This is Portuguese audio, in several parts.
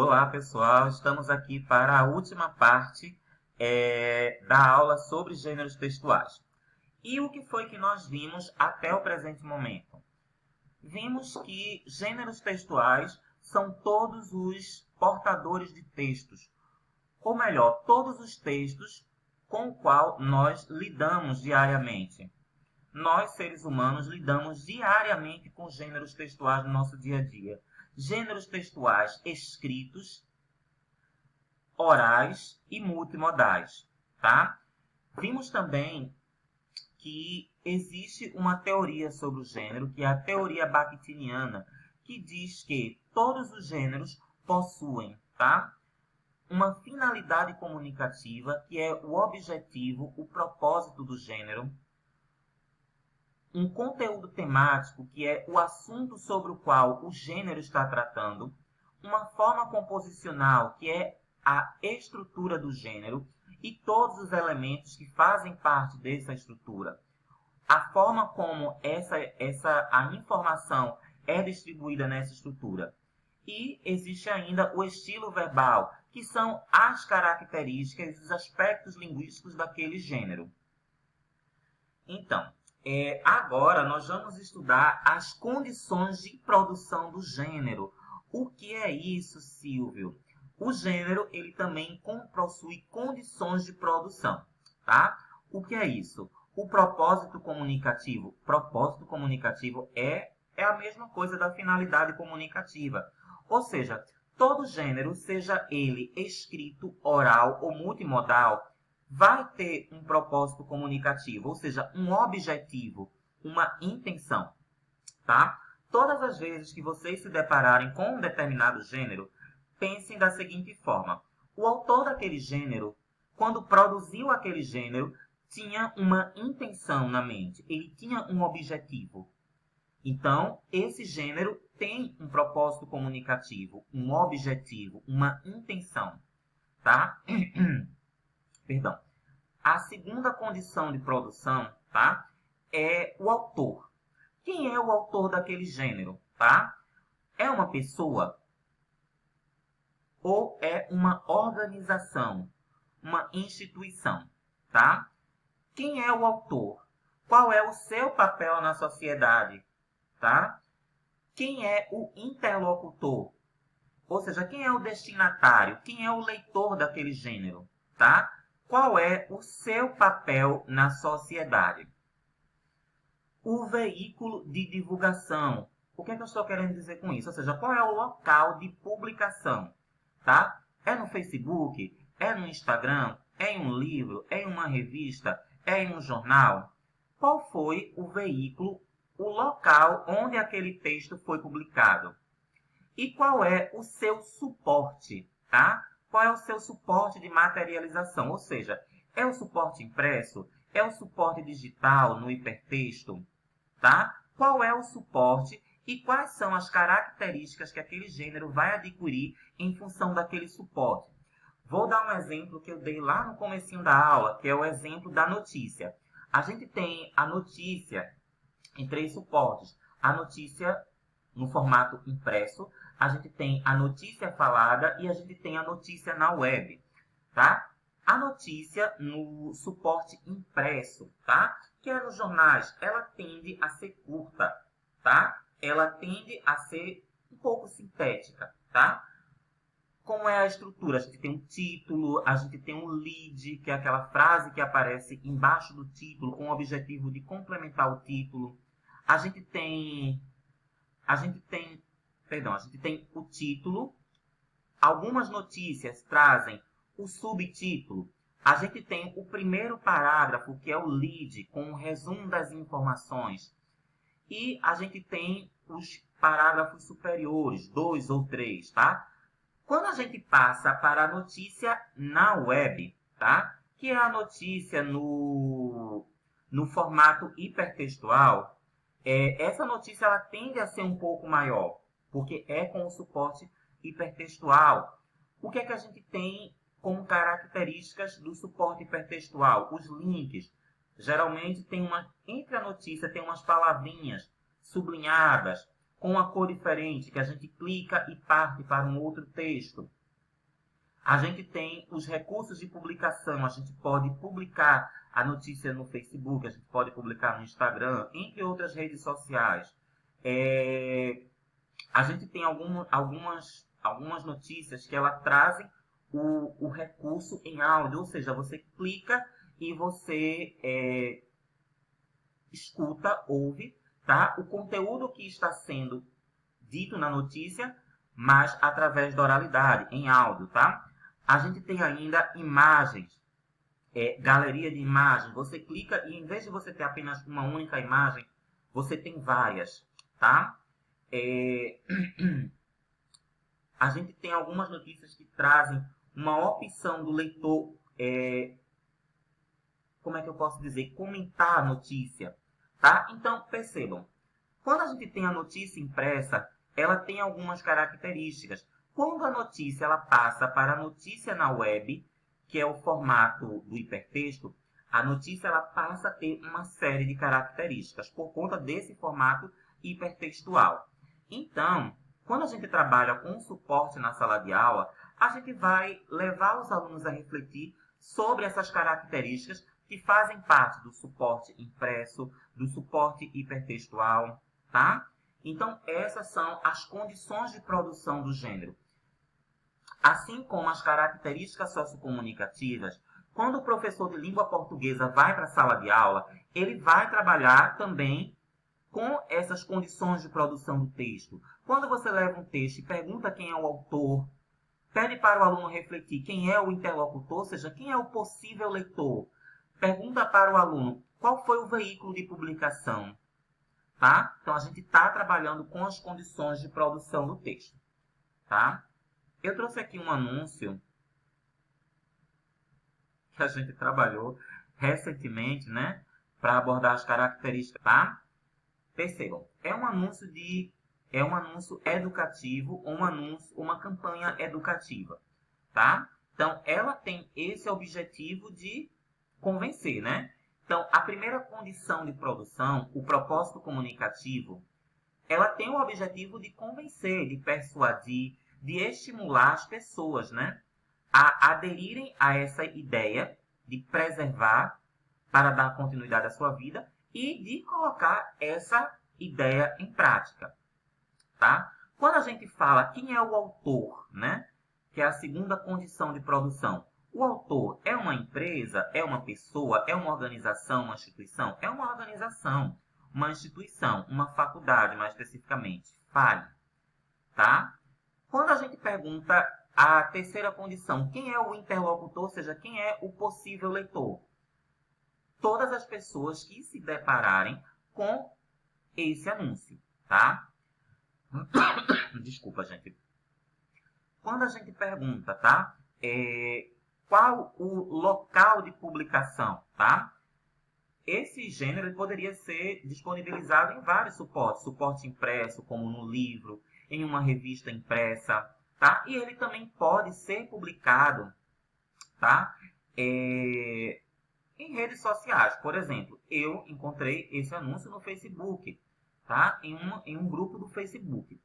Olá, pessoal. Estamos aqui para a última parte da aula sobre gêneros textuais. E o que foi que nós vimos até o presente momento? Vimos que gêneros textuais são todos os portadores de textos, ou melhor, todos os textos com o qual nós lidamos diariamente. Nós, seres humanos, lidamos diariamente com gêneros textuais no nosso dia a dia. Gêneros textuais escritos, orais e multimodais, tá? Vimos também que existe uma teoria sobre o gênero, que é a teoria bakhtiniana, que diz que todos os gêneros possuem, tá? Uma finalidade comunicativa, que é o objetivo, o propósito do gênero, um conteúdo temático, que é o assunto sobre o qual o gênero está tratando, uma forma composicional, que é a estrutura do gênero, e todos os elementos que fazem parte dessa estrutura. A forma como a informação é distribuída nessa estrutura. E existe ainda o estilo verbal, que são as características, os aspectos linguísticos daquele gênero. Então, agora nós vamos estudar as condições de produção do gênero. O que é isso, Silvio? O gênero, ele também possui condições de produção, tá? O que é isso? O propósito comunicativo. Propósito comunicativo é a mesma coisa da finalidade comunicativa. Ou seja, todo gênero, seja ele escrito, oral ou multimodal, vai ter um propósito comunicativo, ou seja, um objetivo, uma intenção, tá? Todas as vezes que vocês se depararem com um determinado gênero, pensem da seguinte forma: o autor daquele gênero, quando produziu aquele gênero, tinha uma intenção na mente, ele tinha um objetivo. Então, esse gênero tem um propósito comunicativo, um objetivo, uma intenção, tá? Perdão. A segunda condição de produção, tá? É o autor. Quem é o autor daquele gênero, tá? É uma pessoa ou é uma organização, uma instituição, tá? Quem é o autor? Qual é o seu papel na sociedade, tá? Quem é o interlocutor? Ou seja, quem é o destinatário? Quem é o leitor daquele gênero, tá? Qual é o seu papel na sociedade? O veículo de divulgação. O que é que eu estou querendo dizer com isso? Ou seja, qual é o local de publicação? Tá? É no Facebook? É no Instagram? É em um livro? É em uma revista? É em um jornal? Qual foi o veículo, o local onde aquele texto foi publicado? E qual é o seu suporte, tá? Qual é o seu suporte de materialização? Ou seja, é o suporte impresso? É o suporte digital no hipertexto? Tá? Qual é o suporte e quais são as características que aquele gênero vai adquirir em função daquele suporte? Vou dar um exemplo que eu dei lá no comecinho da aula, que é o exemplo da notícia. A gente tem a notícia em 3 suportes. A notícia no formato impresso, a gente tem a notícia falada e a gente tem a notícia na web, tá? A notícia no suporte impresso, tá? Que é nos jornais, ela tende a ser curta, tá? Ela tende a ser um pouco sintética, tá? Como é a estrutura? A gente tem um título, a gente tem um lead, que é aquela frase que aparece embaixo do título com o objetivo de complementar o título. A gente tem o título. Algumas notícias trazem o subtítulo. A gente tem o primeiro parágrafo, que é o lead, com o resumo das informações. E a gente tem os parágrafos superiores, 2 ou 3, tá? Quando a gente passa para a notícia na web, tá? Que é a notícia no formato hipertextual, essa notícia ela tende a ser um pouco maior, porque é com o suporte hipertextual. O que é que a gente tem como características do suporte hipertextual? Os links. Geralmente entre a notícia tem umas palavrinhas sublinhadas, com uma cor diferente, que a gente clica e parte para um outro texto. A gente tem os recursos de publicação, a gente pode publicar a notícia no Facebook, a gente pode publicar no Instagram, entre outras redes sociais. A gente tem algumas notícias que elas trazem o recurso em áudio, ou seja, você clica e você escuta, ouve, tá? O conteúdo que está sendo dito na notícia, mas através da oralidade, em áudio, tá? A gente tem ainda imagens, galeria de imagens. Você clica e em vez de você ter apenas uma única imagem, você tem várias, tá? A gente tem algumas notícias que trazem uma opção do leitor, como é que eu posso dizer? Comentar a notícia, tá? Então, percebam, quando a gente tem a notícia impressa, ela tem algumas características. Quando a notícia ela passa para a notícia na web, que é o formato do hipertexto, a notícia ela passa a ter uma série de características por conta desse formato hipertextual. Então, quando a gente trabalha com suporte na sala de aula, a gente vai levar os alunos a refletir sobre essas características que fazem parte do suporte impresso, do suporte hipertextual, tá? Então, essas são as condições de produção do gênero. Assim como as características sociocomunicativas, quando o professor de língua portuguesa vai para a sala de aula, ele vai trabalhar também com essas condições de produção do texto. Quando você leva um texto e pergunta quem é o autor, pede para o aluno refletir quem é o interlocutor, ou seja, quem é o possível leitor. Pergunta para o aluno qual foi o veículo de publicação. Tá? Então, a gente está trabalhando com as condições de produção do texto. Tá? Eu trouxe aqui um anúncio que a gente trabalhou recentemente, né? Para abordar as características, tá? Percebam, é um anúncio educativo, uma campanha educativa, tá? Então, ela tem esse objetivo de convencer, né? Então, a primeira condição de produção, o propósito comunicativo, ela tem o objetivo de convencer, de persuadir, de estimular as pessoas, né, a aderirem a essa ideia de preservar para dar continuidade à sua vida e de colocar essa ideia em prática, tá? Quando a gente fala quem é o autor, né, que é a segunda condição de produção, o autor é uma empresa, é uma pessoa, é uma organização, uma instituição? É uma organização, uma instituição, uma faculdade, mais especificamente. Fale, tá? Quando a gente pergunta a terceira condição, quem é o interlocutor, ou seja, quem é o possível leitor? Todas as pessoas que se depararem com esse anúncio, tá? Desculpa, gente. Quando a gente pergunta, tá? Qual o local de publicação, tá? Esse gênero poderia ser disponibilizado em vários suportes. Suporte impresso, como no livro, em uma revista impressa, tá? E ele também pode ser publicado, tá? Em redes sociais. Por exemplo, eu encontrei esse anúncio no Facebook, tá? Em um grupo do Facebook.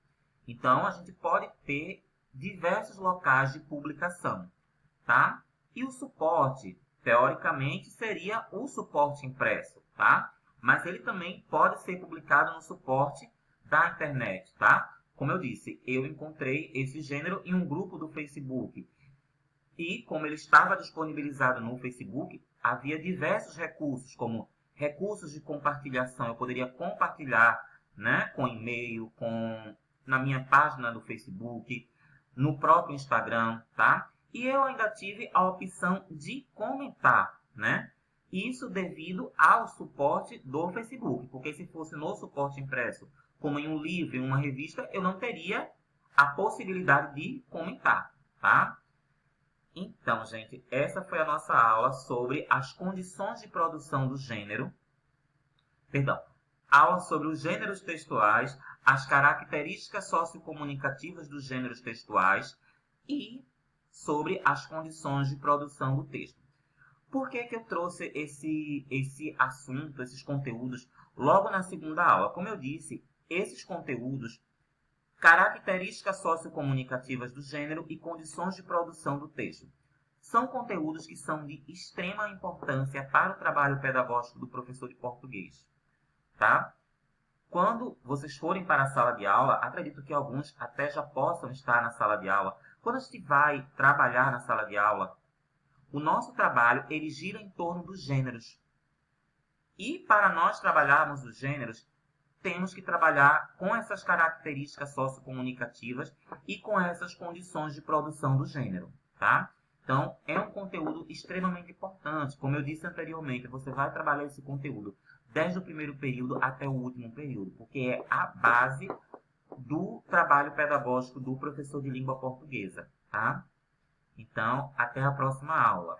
Então, a gente pode ter diversos locais de publicação, tá? E o suporte, teoricamente, seria o suporte impresso, tá? Mas ele também pode ser publicado no suporte da internet, tá? Como eu disse, eu encontrei esse gênero em um grupo do Facebook. E, como ele estava disponibilizado no Facebook, havia diversos recursos, como recursos de compartilhação. Eu poderia compartilhar, né, com e-mail, na minha página do Facebook, no próprio Instagram, tá? E eu ainda tive a opção de comentar, né? Isso devido ao suporte do Facebook, porque se fosse no suporte impresso, como em um livro, em uma revista, eu não teria a possibilidade de comentar, tá? Então, gente, essa foi a nossa aula sobre as condições de produção do gênero. Perdão, aula sobre os gêneros textuais, as características sociocomunicativas dos gêneros textuais e sobre as condições de produção do texto. Por que eu trouxe esse assunto, esses conteúdos, logo na segunda aula? Como eu disse, esses conteúdos, características sociocomunicativas do gênero e condições de produção do texto. São conteúdos que são de extrema importância para o trabalho pedagógico do professor de português, tá? Quando vocês forem para a sala de aula, acredito que alguns até já possam estar na sala de aula. Quando a gente vai trabalhar na sala de aula, o nosso trabalho ele gira em torno dos gêneros. E para nós trabalharmos os gêneros, temos que trabalhar com essas características sociocomunicativas e com essas condições de produção do gênero, tá? Então, é um conteúdo extremamente importante. Como eu disse anteriormente, você vai trabalhar esse conteúdo desde o primeiro período até o último período, porque é a base do trabalho pedagógico do professor de língua portuguesa, tá? Então, até a próxima aula.